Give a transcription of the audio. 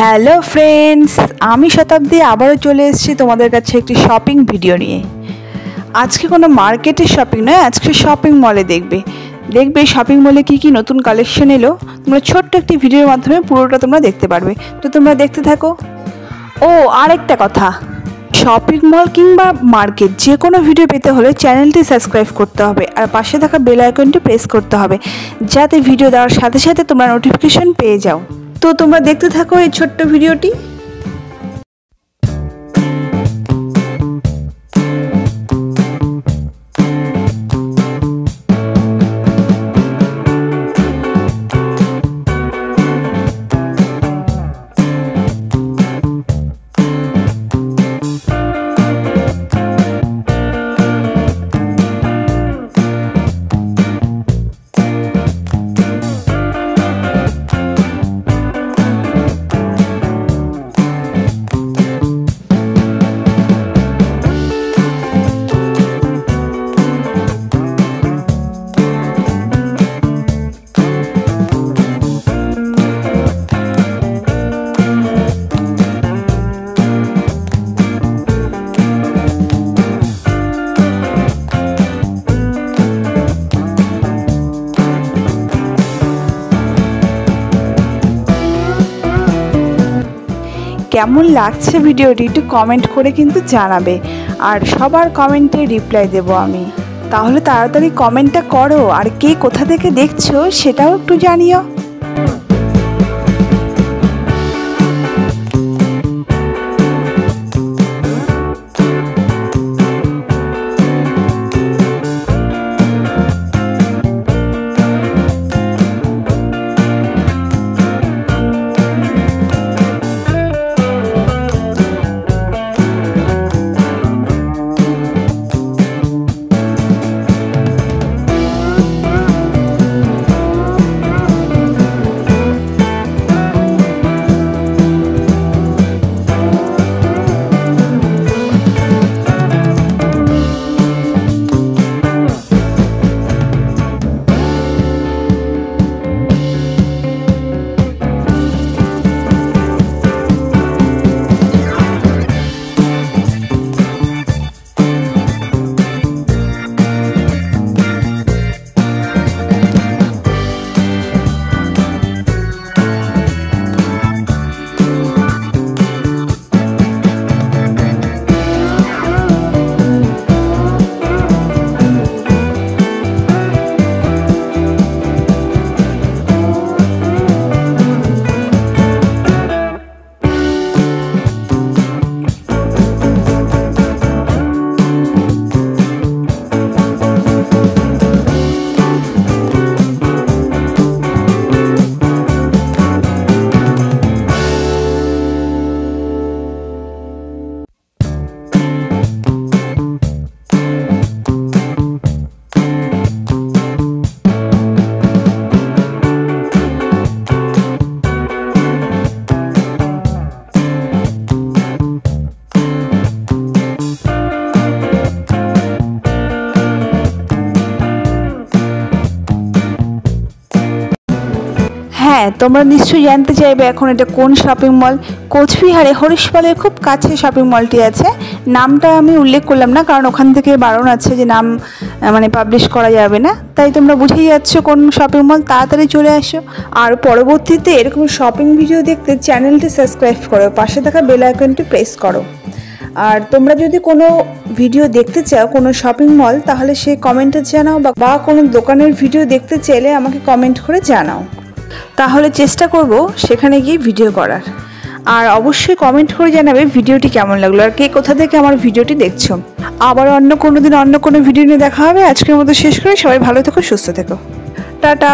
Hello friends, আমি শতাব্দী আবারও চলে এসেছি তোমাদের কাছে একটি শপিং ভিডিও নিয়ে। আজকে কোনো মার্কেটের শপিং নয়, আজকে শপিং মলে দেখবে শপিং মলে কী কী নতুন কালেকশন এলো। তোমরা ছোট্ট একটি ভিডিওর মাধ্যমে পুরোটা তোমরা দেখতে পারবে, তো তোমরা দেখতে থাকো। ও আরেকটা কথা, শপিং মল কিংবা মার্কেট যে কোনো ভিডিও পেতে হলে চ্যানেলটি সাবস্ক্রাইব করতে হবে আর পাশে থাকা বেল আইকনটি প্রেস করতে হবে, যাতে ভিডিও দেওয়ার সাথে সাথে তোমরা নোটিফিকেশন পেয়ে যাও। তো তোমরা দেখতে থাকো এই ছোট্ট ভিডিওটি। কেমন লাগছে ভিডিওটি একটু কমেন্ট করে কিন্তু জানাবে, আর সবার কমেন্টে রিপ্লাই দেব আমি। তাহলে তাড়াতাড়ি কমেন্টটা করো, আর কে কোথা থেকে দেখছো সেটাও একটু জানিও। হ্যাঁ, তোমরা নিশ্চয়ই জানতে চাইবে এখন এটা কোন শপিং মল। কোচবিহারে হরিশপালের খুব কাছে শপিং মলটি আছে। নামটা আমি উল্লেখ করলাম না, কারণ ওখান থেকে বারণ আছে যে নাম পাবলিশ করা যাবে না। তাই তোমরা বুঝেই যাচ্ছ কোন শপিং মল। তাড়াতাড়ি চলে আসো, আর পরবর্তীতে এরকম শপিং ভিডিও দেখতে চ্যানেলটি সাবস্ক্রাইব করো, পাশে থাকা বেল আইকনটি প্রেস করো। আর তোমরা যদি কোনো ভিডিও দেখতে চাও কোনো শপিং মল, তাহলে সেই কমেন্টে জানাও, বা কোনো দোকানের ভিডিও দেখতে চাইলে আমাকে কমেন্ট করে জানাও, তাহলে চেষ্টা করব সেখানে গিয়ে ভিডিও করার। আর অবশ্যই কমেন্ট করে জানাবে ভিডিওটি কেমন লাগলো, আর কে কোথা থেকে আমার ভিডিওটি দেখছো। আবার অন্য কোনো দিন অন্য কোনো ভিডিও নিয়ে দেখা হবে। আজকের মতো শেষ করে সবাই ভালো থেকো, সুস্থ থেকো, টাটা।